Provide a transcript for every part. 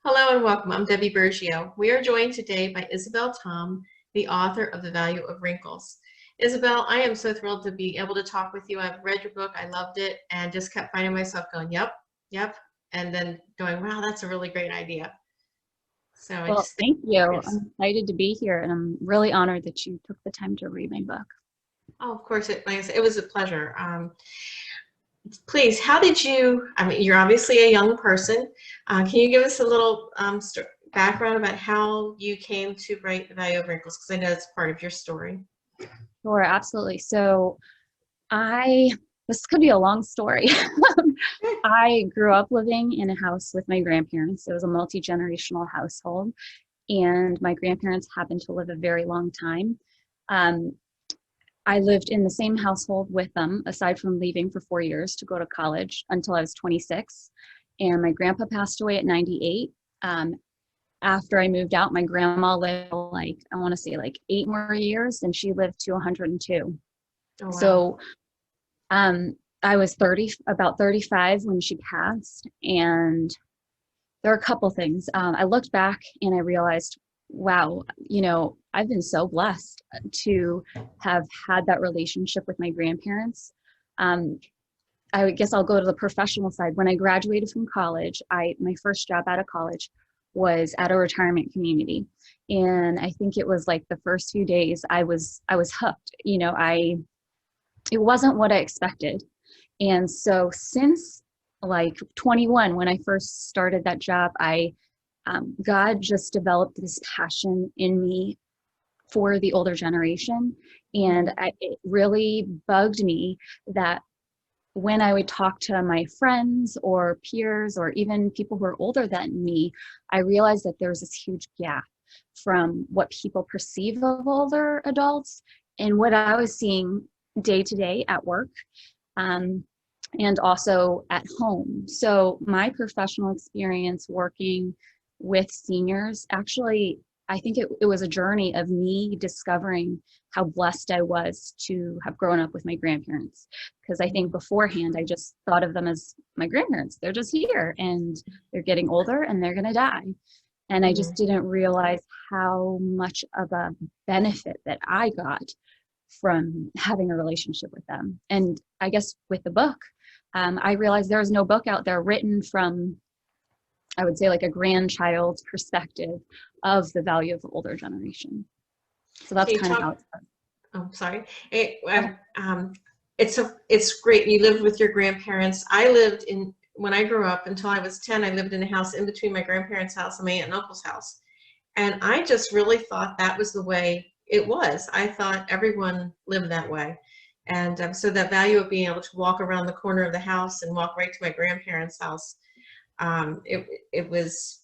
Hello and welcome. I'm Debbie Bergio. We are joined today by Isabel Tom, the author of The Value of Wrinkles. Isabel, I am so thrilled to be able to talk with you. I've read your book, I loved it, and just kept finding myself going, yep, yep, and then going, wow, that's a really great idea. So I Well, just think thank you. it's, I'm excited to be here, and I'm really honored that you took the time to read my book. oh, of course, like I said, it was a pleasure. Please, how did you, I mean, you're obviously a young person. Can you give us a little background about how you came to write The Value of Wrinkles? Because I know it's part of your story. Sure, absolutely. So, I this could be a long story. I grew up living in a house with my grandparents. It was a multi-generational household, and my grandparents happened to live a very long time. Um, I lived in the same household with them, aside from leaving for 4 years to go to college until I was 26. And my grandpa passed away at 98. After I moved out, my grandma lived like, I want to say like 8 more years, and she lived to 102. Oh, wow. So I was about 35 when she passed. And there are a couple things. I looked back and I realized, wow, I've been so blessed to have had that relationship with my grandparents. Um, I guess I'll go to the professional side. When I graduated from college, my first job out of college was at a retirement community. And I think it was like the first few days I was hooked. It wasn't what I expected. And so since like 21, when I first started that job, God just developed this passion in me for the older generation. And Mhm. it really bugged me that when I would talk to my friends or peers or even people who are older than me, I realized that there's this huge gap from what people perceive of older adults and what I was seeing day to day at work, um, and also at home. So my professional experience working with seniors actually, I think it was a journey of me discovering how blessed I was to have grown up with my grandparents. Because I think beforehand, I just thought of them as my grandparents. They're just here and they're getting older and they're going to die. And I just Mhm. didn't realize how much of a benefit that I got from having a relationship with them. And I guess with the book, I realized there was no book out there written from, I would say, like a grandchild's perspective of the value of the older generation. So So that's you kind of talk, how it started. oh, sorry. It's great. You lived with your grandparents. When I grew up until I was 10, I lived in a house in between my grandparents' house and my aunt and uncle's house. And I just really thought that was the way it was. I thought everyone lived that way. And so that value of being able to walk around the corner of the house and walk right to my grandparents' house, it was,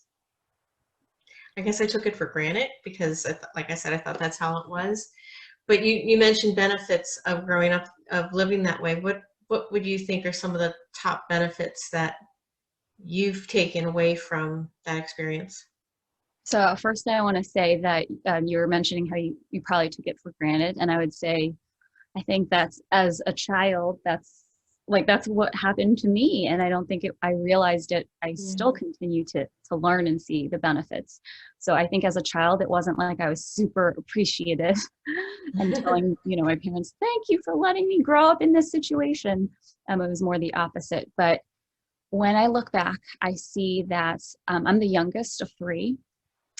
I guess I took it for granted because, like I said, I thought that's how it was. But you mentioned benefits of growing up, of living that way. What would you think are some of the top benefits that you've taken away from that experience? So first, I want to say that you were mentioning how you probably took it for granted, and I would say I think that's as a child, that's what happened to me. And I don't think I realized it. I still Mhm. continue to learn and see the benefits. So I think as a child, it wasn't like I was super appreciative and telling, my parents, thank you for letting me grow up in this situation. It was more the opposite. But when I look back, I see that I'm the youngest of three.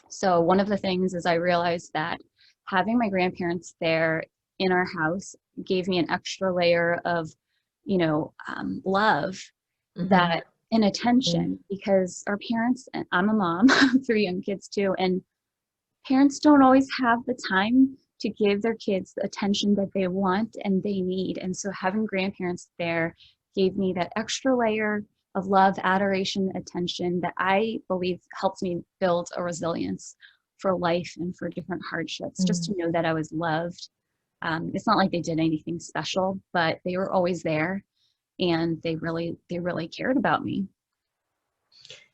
So one of the things is I realized that having my grandparents there in our house gave me an extra layer of, love Mhm. that and attention because our parents, and I'm a mom, three young kids too, and parents don't always have the time to give their kids the attention that they want and they need. And so having grandparents there gave me that extra layer of love, adoration, attention that I believe helped me build a resilience for life and for different hardships, just Mhm. to know that I was loved. It's not like they did anything special, but they were always there and they really cared about me.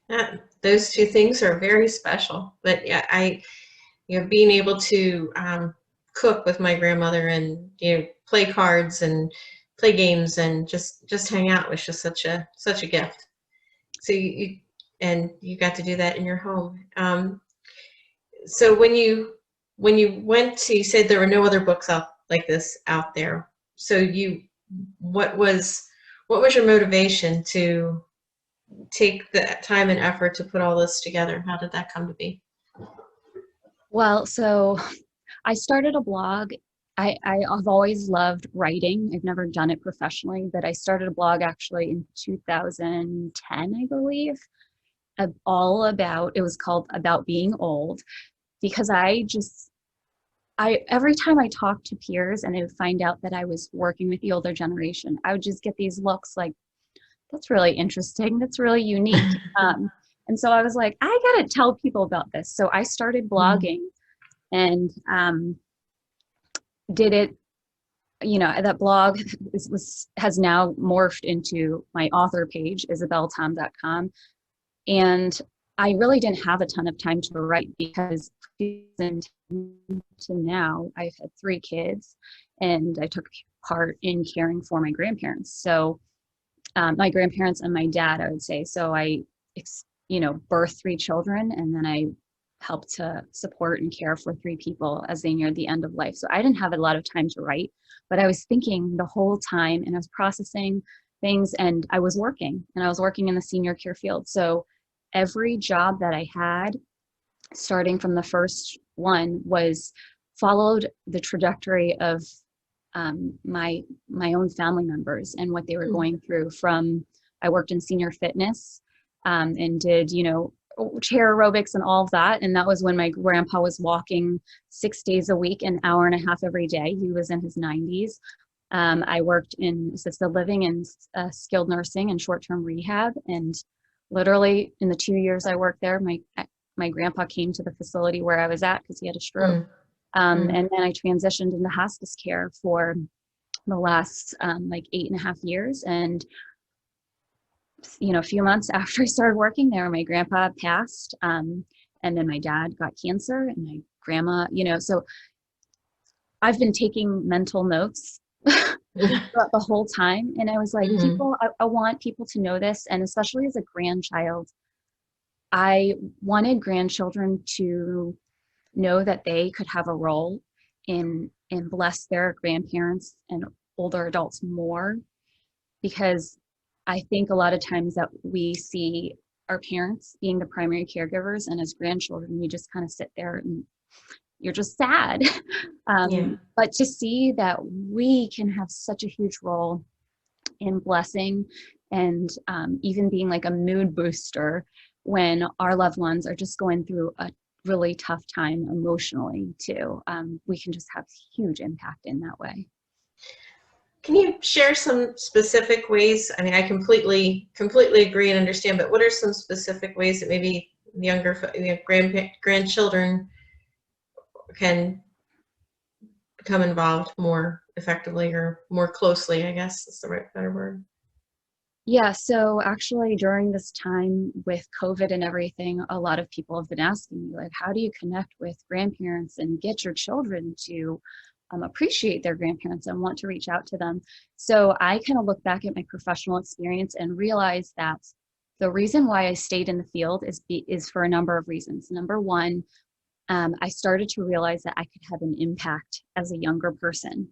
Yeah, those two things are very special. But yeah, being able to cook with my grandmother and play cards and play games and just hang out was just such a gift. So and you got to do that in your home. So when you went to, you said there were no other books out like this out there. So what was your motivation to take the time and effort to put all this together? How did that come to be? Well, so I started a blog. I've always loved writing. I've never done it professionally, but I started a blog actually in 2010, I believe, it was called About Being Old, because every time I talked to peers and I would find out that I was working with the older generation, I would just get these looks like, that's really interesting. That's really unique. And so I was like, I got to tell people about this. So I started blogging and did it. That blog has now morphed into my author page, isabeltom.com. And I really didn't have a ton of time to write because to now I've had 3 kids and I took part in caring for my grandparents. So my grandparents and my dad, I would say. So I, birthed 3 children, and then I helped to support and care for 3 people as they neared the end of life. So I didn't have a lot of time to write, but I was thinking the whole time and I was processing things, and I was working in the senior care field. So every job that I had, starting from the first one, followed the trajectory of my own family members and what they were going through. I worked in senior fitness and did, chair aerobics and all of that. And that was when my grandpa was walking 6 days a week, an hour and a half every day. He was in his 90s. I worked in assisted living and skilled nursing and short-term rehab. And literally in the 2 years I worked there, my grandpa came to the facility where I was at because he had a stroke. And then I transitioned into hospice care for the last 8.5 years. And, a few months after I started working there, my grandpa passed. And then my dad got cancer, and my grandma, so I've been taking mental notes throughout the whole time. And I was like, I want people to know this. And especially as a grandchild, I wanted grandchildren to know that they could have a role in bless their grandparents and older adults more, because I think a lot of times that we see our parents being the primary caregivers, and as grandchildren, we just kind of sit there and you're just sad. But to see that we can have such a huge role in blessing and even being like a mood booster when our loved ones are just going through a really tough time emotionally too, we can just have huge impact in that way. Can you share some specific ways? I mean, I completely agree and understand, but what are some specific ways that maybe younger grandchildren can become involved more effectively or more closely, I guess is the better word? Yeah, so actually during this time with COVID and everything, a lot of people have been asking me, like, how do you connect with grandparents and get your children to appreciate their grandparents and want to reach out to them? So I kind of look back at my professional experience and realize that the reason why I stayed in the field is for a number of reasons. Number one, I started to realize that I could have an impact as a younger person.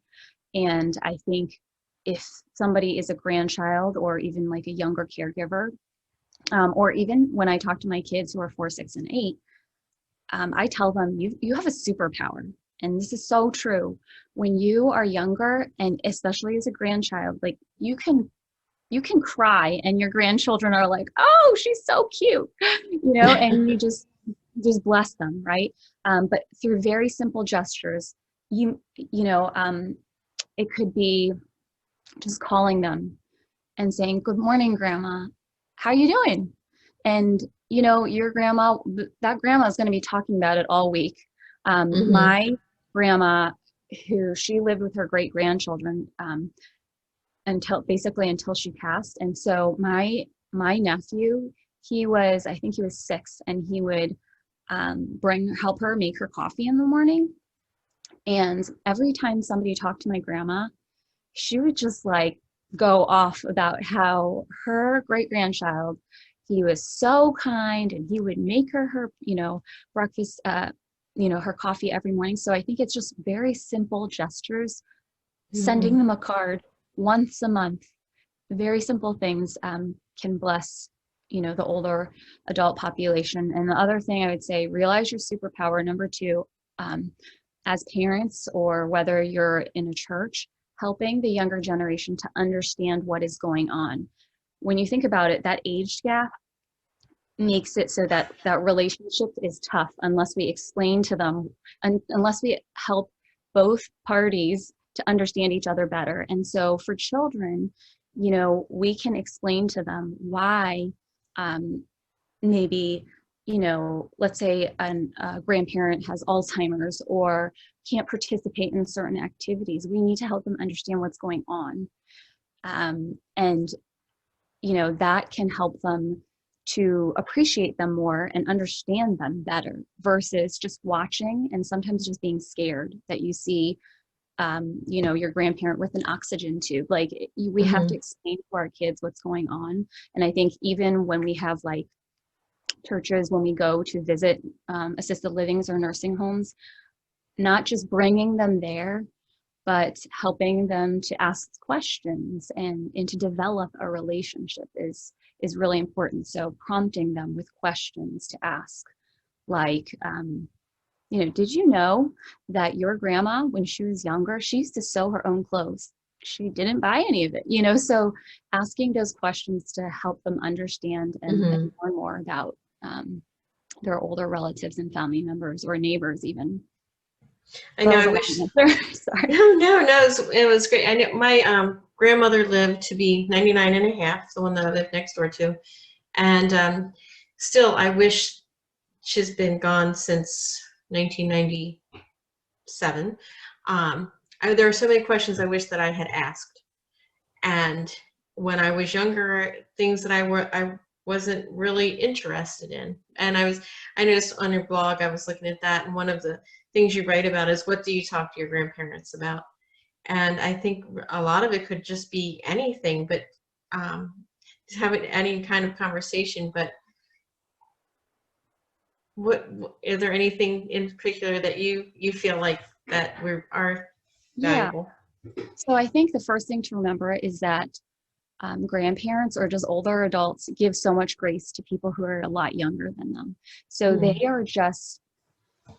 And I think if somebody is a grandchild or even like a younger caregiver, or even when I talk to my kids who are 4, 6, and 8, I tell them, you have a superpower. And this is so true. When you are younger, and especially as a grandchild, like you can cry and your grandchildren are like, oh, she's so cute, and you just bless them, right? But through very simple gestures, it could be just calling them and saying, good morning, grandma, how you doing? And your grandma, that grandma is going to be talking about it all week. My grandma, she lived with her great grandchildren until she passed. And so my nephew, I think he was 6, and he would help her make her coffee in the morning. And every time somebody talked to my grandma, she would just like go off about how her great grandchild, he was so kind, and he would make her, breakfast, her coffee every morning. So I think it's just very simple gestures, sending Mhm. them a card once a month, very simple things can bless, the older adult population. And the other thing I would say, realize your superpower. Number two, as parents, or whether you're in a church, helping the younger generation to understand what is going on. When you think about it, that age gap makes it so that that relationship is tough unless we explain to them, unless we help both parties to understand each other better. And so for children, we can explain to them why maybe, let's say a grandparent has Alzheimer's or can't participate in certain activities. We need to help them understand what's going on. And that can help them to appreciate them more and understand them better versus just watching and sometimes just being scared that you see, your grandparent with an oxygen tube. Like, we have to Mhm. explain to our kids what's going on. And I think even when we have like churches, when we go to visit assisted livings or nursing homes, not just bringing them there, but helping them to ask questions and to develop a relationship is really important. So prompting them with questions to ask, like, did you know that your grandma, when she was younger, she used to sew her own clothes? She didn't buy any of it. So asking those questions to help them understand and Mhm. learn more about their older relatives and family members or neighbors even. I That know. was I a wish. long answer. Sorry. No, no, no. It was great. I know my grandmother lived to be 99 and a half, the one that I lived next door to. And still, I wish she's been gone since 1997. There are so many questions I wish that I had asked. And when I was younger, things that I wasn't really interested in. And I noticed on your blog, I was looking at that, and one of the things you write about is, what do you talk to your grandparents about? And I think a lot of it could just be anything, but just having any kind of conversation. But what is there anything in particular that you feel like that are Yeah. valuable? So I think the first thing to remember is that grandparents or just older adults give so much grace to people who are a lot younger than them. So they Mm, are just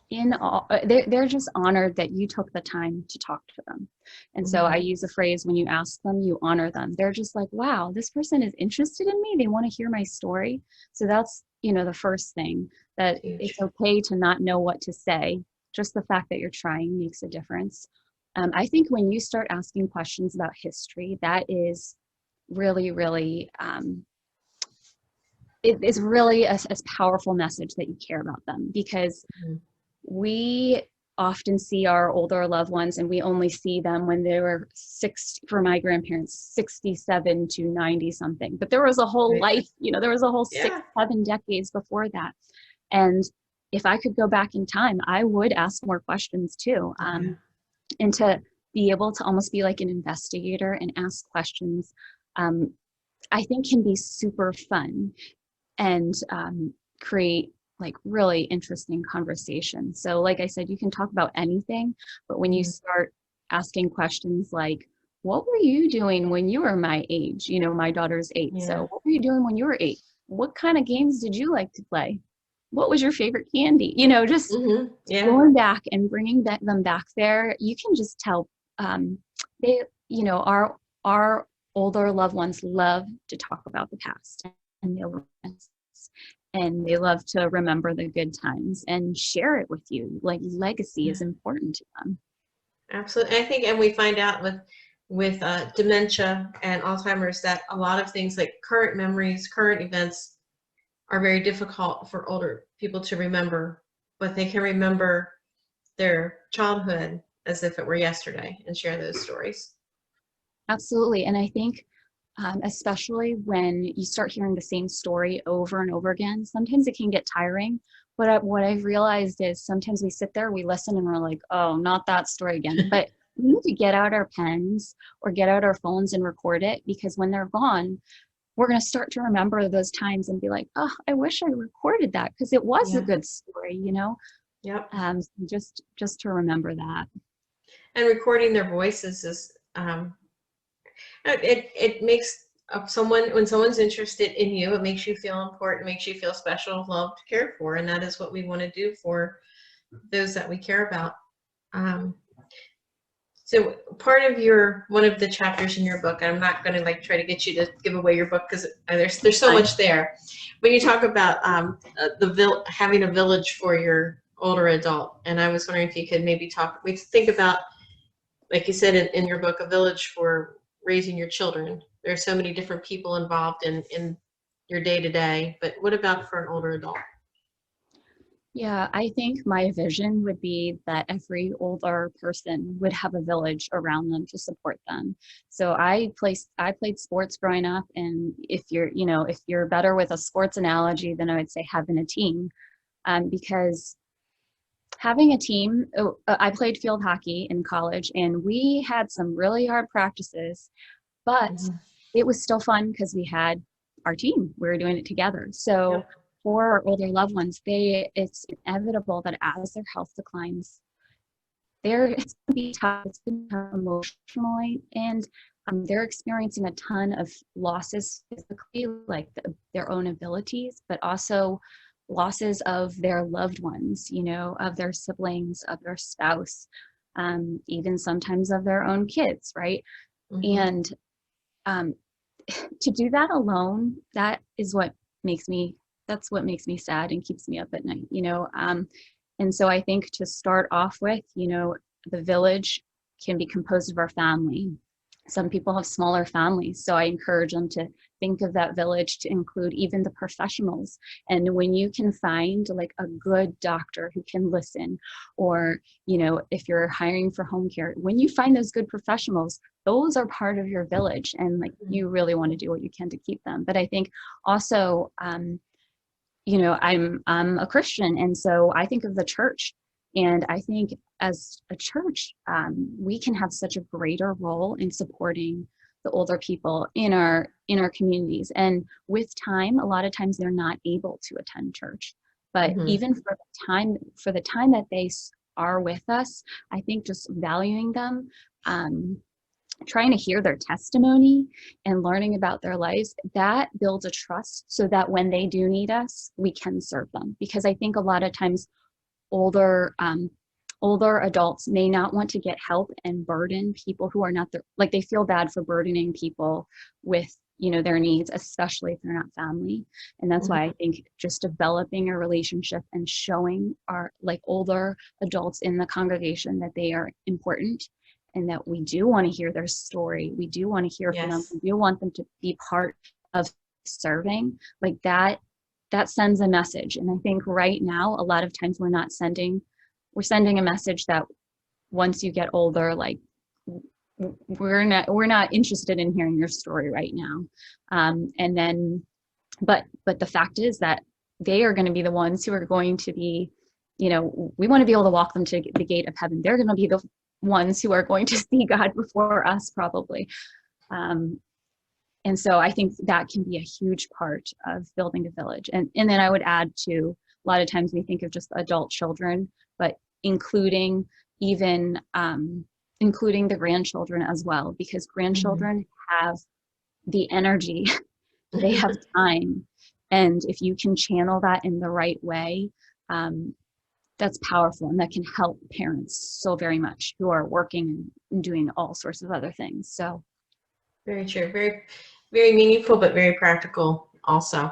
they're just honored that you took the time to talk to them. And so I mhm. use the phrase, when you ask them, you honor them. They're just like, wow, this person is interested in me. They want to hear my story. So that's, the first thing, that it's Huge. okay to not know what to say. Just the fact that you're trying makes a difference. I think when you start asking questions about history, that is really, really, it is really a powerful message that you care about them, because Mhm. we often see our older loved ones and we only see them when they were for my grandparents, 67 to 90 something. But there was a whole Right. life, there was a whole six, Yeah. 7 decades before that. And if I could go back in time, I would ask more questions too. Oh, yeah. And to be able to almost be like an investigator and ask questions, um, I think can be super fun and create like really interesting conversation. So like I said, you can talk about anything, but when you Mhm. start asking questions like, what were you doing when you were my age? My daughter's 8. Yeah. So what were you doing when you were 8? What kind of games did you like to play? What was your favorite candy? Just Yeah. going back and bringing them back there. You can just tell they, our older loved ones love to talk about the past, and they love to remember the good times and share it with you. Like, legacy is Yeah. important to them. Absolutely. I think, and we find out with dementia and Alzheimer's that a lot of things like current memories, current events are very difficult for older people to remember, but they can remember their childhood as if it were yesterday and share those stories. Absolutely. And I think, especially when you start hearing the same story over and over again, sometimes it can get tiring. But what I've realized is sometimes we sit there, we listen, and we're like, oh, not that story again. But we need to get out our pens or get out our phones and record it, because when they're gone, we're going to start to remember those times and be like, oh, I wish I recorded that because it was a Yeah. good story, you know. Yep. Just to remember that. And recording their voices is it makes someone, when someone's interested in you, it makes you feel important, makes you feel special, loved, cared for, and that is what we want to do for those that we care about. So part of one of the chapters in your book, and I'm not going to like try to get you to give away your book because there's so much there, but you talk about having a village for your older adult, and I was wondering if you could maybe we think about, like you said in your book, a village for raising your children. There are so many different people involved in your day to day, but what about for an older adult? Yeah, I think my vision would be that every older person would have a village around them to support them. So I played sports growing up, and if you're better with a sports analogy, then I would say having a team, because having a team. I played field hockey in college, and we had some really hard practices, but Mhm. it was still fun because we had our team. We were doing it together. So Yep. for our older loved ones, it's inevitable that as their health declines, it's going to be tough. It's going to be tough emotionally, and they're experiencing a ton of losses physically, like their own abilities, but also losses of their loved ones, of their siblings, of their spouse, even sometimes of their own kids, right? Mhm. And um, to do that alone, that's what makes me sad and keeps me up at night. And so I think to start off with, the village can be composed of our family. Some people have smaller families, so I encourage them to think of that village to include even the professionals. And when you can find like a good doctor who can listen, or if you're hiring for home care, when you find those good professionals, those are part of your village, and like you really want to do what you can to keep them. But I think also, I'm a Christian, and so I think of the church, and I think as a church, we can have such a greater role in supporting the older people in our communities. And with time, a lot of times they're not able to attend church, but Mhm. even for the time that they are with us, I think just valuing them, trying to hear their testimony and learning about their lives, that builds a trust so that when they do need us, we can serve them. Because I think a lot of times older adults may not want to get help and burden people who are not there. Like they feel bad for burdening people with their needs, especially if they're not family. And that's why I think just developing a relationship and showing our like older adults in the congregation that they are important, and that we do want to hear their story. We do want to hear from them. Yes. We do want them to be part of serving, like that sends a message. And I think right now, a lot of times we're sending a message that once you get older, like we're not interested in hearing your story right now. And then, but the fact is that they are going to be the ones who are going to be, we want to be able to walk them to the gate of heaven. They're going to be the ones who are going to see God before us, probably. And so I think that can be a huge part of building a village. And then I would add to, a lot of times we think of just adult children, but including even including the grandchildren as well, because grandchildren have the energy, they have time. And if you can channel that in the right way, that's powerful, and that can help parents so very much who are working and doing all sorts of other things. So Very true. Very, very meaningful, but very practical also.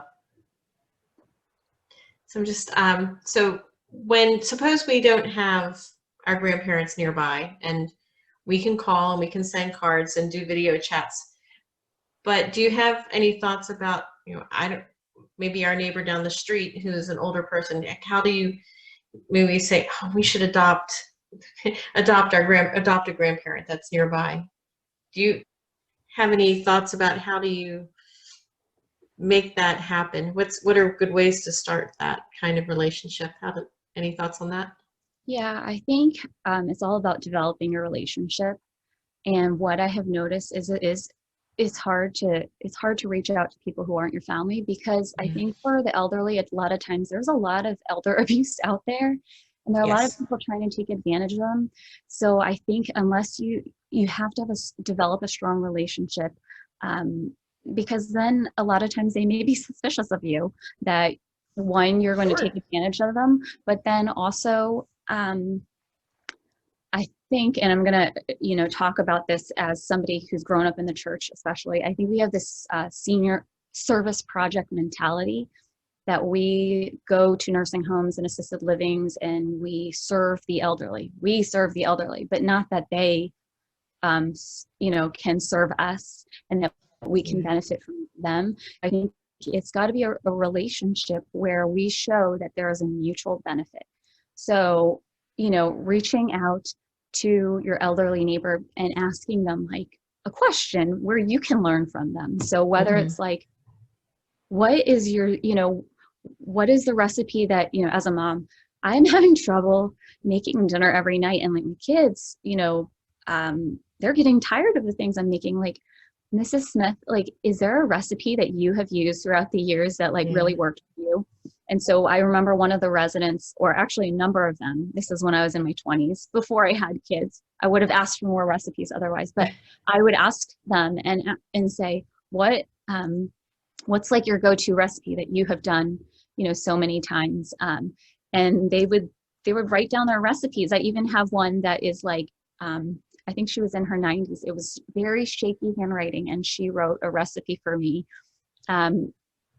So I'm just, so suppose we don't have our grandparents nearby, and we can call and we can send cards and do video chats. But do you have any thoughts about, maybe our neighbor down the street who is an older person? How do you maybe say, oh, we should adopt a grandparent that's nearby? Do you have any thoughts about how do you make that happen? What are good ways to start that kind of relationship? Any thoughts on that? yeah, I think it's all about developing a relationship. And what I have noticed is it's hard to reach out to people who aren't your family, because I Yeah. think for the elderly, a lot of times there's a lot of elder abuse out there, and there are a lot of Yes. people trying to take advantage of them. So I think unless you have to develop a strong relationship, because then a lot of times they may be suspicious of you, that one, you're going to take Sure. advantage of them, but then also I think, and I'm going to, talk about this as somebody who's grown up in the church, especially, I think we have this senior service project mentality, that we go to nursing homes and assisted livings and we serve the elderly. We serve the elderly, but not that they, can serve us and that we can Yeah. benefit from them. I think it's got to be a relationship where we show that there is a mutual benefit. So, reaching out to your elderly neighbor and asking them like a question where you can learn from them. So whether Hmm. it's like, what is your, what is the recipe that, as a mom, I'm having trouble making dinner every night, and like my kids, they're getting tired of the things I'm making. Like, Mrs. Smith, like, is there a recipe that you have used throughout the years that like Yeah. really worked for you? And so I remember one of the residents, or actually a number of them, this is when I was in my 20s, before I had kids. I would have asked for more recipes otherwise, but I would ask them and say, what's like your go-to recipe that you have done, so many times? And they would write down their recipes. I even have one that is like, I think she was in her 90s. It was very shaky handwriting, and she wrote a recipe for me. Um,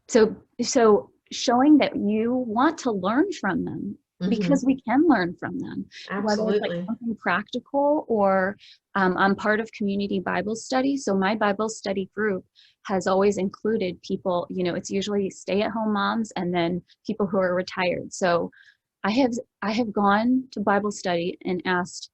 so showing that you want to learn from them, Hmm. because we can learn from them, whether it's like Absolutely. something practical, or I'm part of community Bible study. So my Bible study group has always included people, it's usually stay-at-home moms and then people who are retired. So I have gone to Bible study and asked,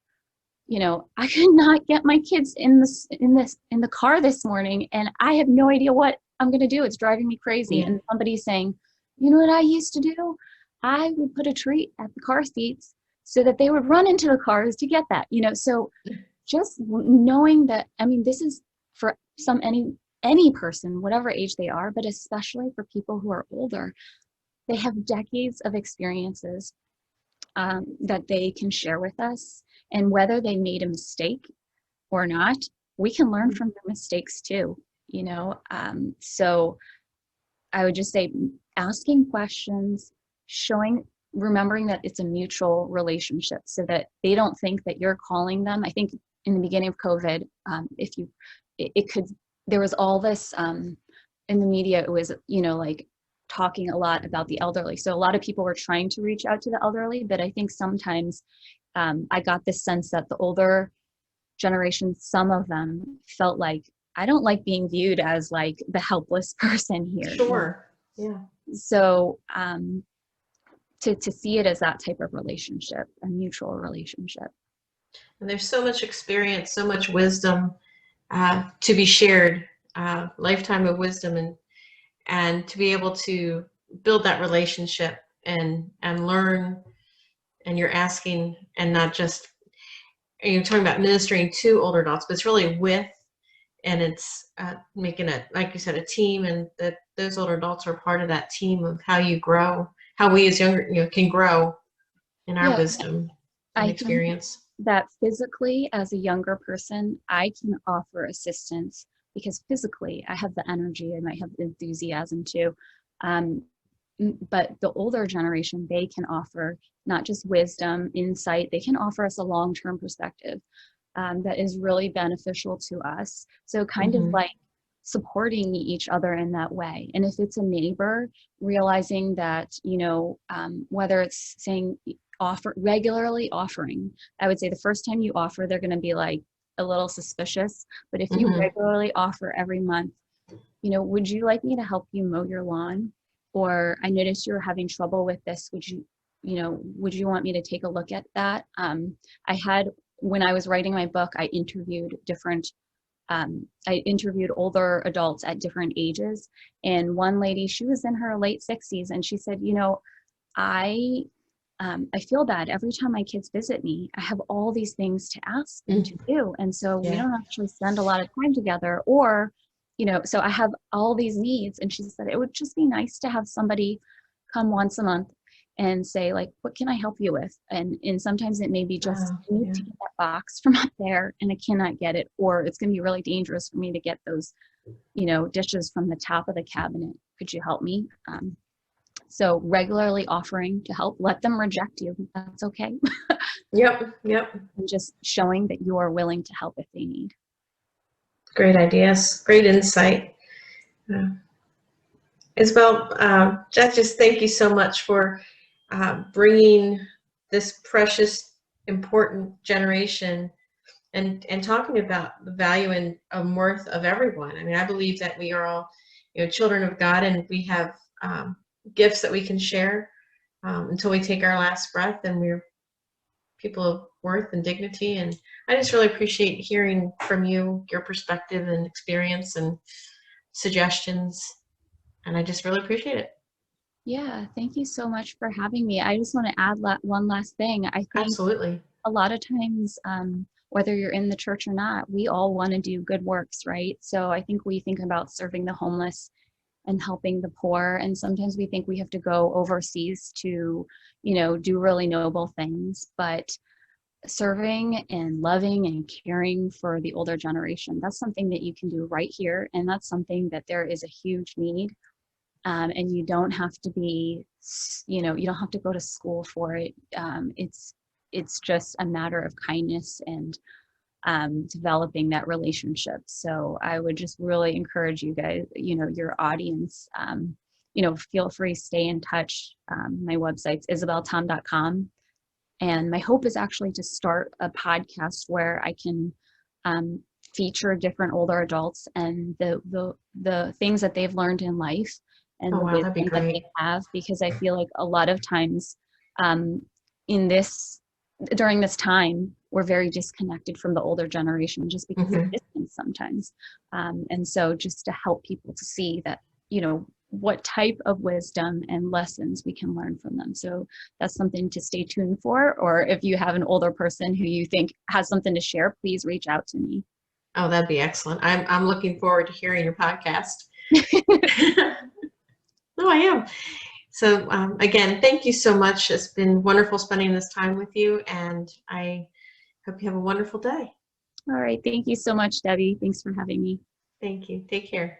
I could not get my kids in the car this morning, and I have no idea what I'm going to do. It's driving me crazy. Yeah. And somebody's saying, you know what I used to do? I would put a treat at the car seats so that they would run into the cars to get that, so just knowing that, I mean, this is for any person, whatever age they are, but especially for people who are older. They have decades of experiences that they can share with us. And whether they made a mistake or not, we can learn from their mistakes too. So I would just say asking questions, remembering that it's a mutual relationship, so that they don't think that you're calling them. I think in the beginning of COVID, it could, there was all this in the media. It was, like talking a lot about the elderly. So a lot of people were trying to reach out to the elderly, but I think sometimes I got this sense that the older generation, some of them felt like, I don't like being viewed as like the helpless person here. Sure. Yeah. So to see it as that type of relationship, a mutual relationship. And there's so much experience, so much wisdom to be shared, lifetime of wisdom, and to be able to build that relationship and learn. And you're asking, and not just, you're talking about ministering to older adults, but it's really with, and it's making it, like you said, a team, and that those older adults are part of that team of how you grow, how we as younger, can grow in our Yeah, wisdom and I think experience. that physically, as a younger person, I can offer assistance because physically I have the energy, I might have enthusiasm too. Um, but the older generation, they can offer not just wisdom, insight, they can offer us a long-term perspective that is really beneficial to us. So kind of Hmm. like supporting each other in that way. And if it's a neighbor, realizing that, whether it's saying regularly offering, I would say the first time you offer, they're going to be like a little suspicious. But if you Hmm. regularly offer every month, would you like me to help you mow your lawn? Or I noticed you're having trouble with this. Would you want me to take a look at that? When I was writing my book, I interviewed older adults at different ages. And one lady, she was in her late 60s, and she said, I I feel bad every time my kids visit me. I have all these things to ask them to do. And so we Yeah. don't actually spend a lot of time together. Or so I have all these needs. And she said, it would just be nice to have somebody come once a month and say, like, what can I help you with? And sometimes it may be just, Wow, I need yeah. to get that box from up there and I cannot get it, or it's going to be really dangerous for me to get those, dishes from the top of the cabinet. Could you help me? So regularly offering to help, let them reject you. That's okay. Yep, yep. And just showing that you are willing to help if they need. Great ideas. Great insight. Isabel, just thank you so much for bringing this precious, important generation and talking about the value and worth of everyone. I mean, I believe that we are all, children of God, and we have gifts that we can share until we take our last breath, and we're people of worth and dignity. And I just really appreciate hearing from you, your perspective and experience and suggestions. And I just really appreciate it. Yeah, thank you so much for having me. I just want to add one last thing. I think Absolutely. a lot of times, whether you're in the church or not, we all want to do good works, right? So I think we think about serving the homeless and helping the poor. And sometimes we think we have to go overseas to, do really noble things. But serving and loving and caring for the older generation, that's something that you can do right here. And that's something that there is a huge need. And you don't have to be, you don't have to go to school for it. It's just a matter of kindness and developing that relationship. So I would just really encourage you guys, your audience, feel free, stay in touch. My website's isabeltom.com. And my hope is actually to start a podcast where I can feature different older adults and the things that they've learned in life and Oh, the wow, that'd be wisdom that they great. have, because I feel like a lot of times during this time, we're very disconnected from the older generation just because of distance sometimes. And so just to help people to see that, what type of wisdom and lessons we can learn from them. So that's something to stay tuned for. Or if you have an older person who you think has something to share, please reach out to me. Oh, that'd be excellent. I'm looking forward to hearing your podcast. No, I am. So again, thank you so much. It's been wonderful spending this time with you, and I hope you have a wonderful day. All right. Thank you so much, Debbie. Thanks for having me. Thank you. Take care.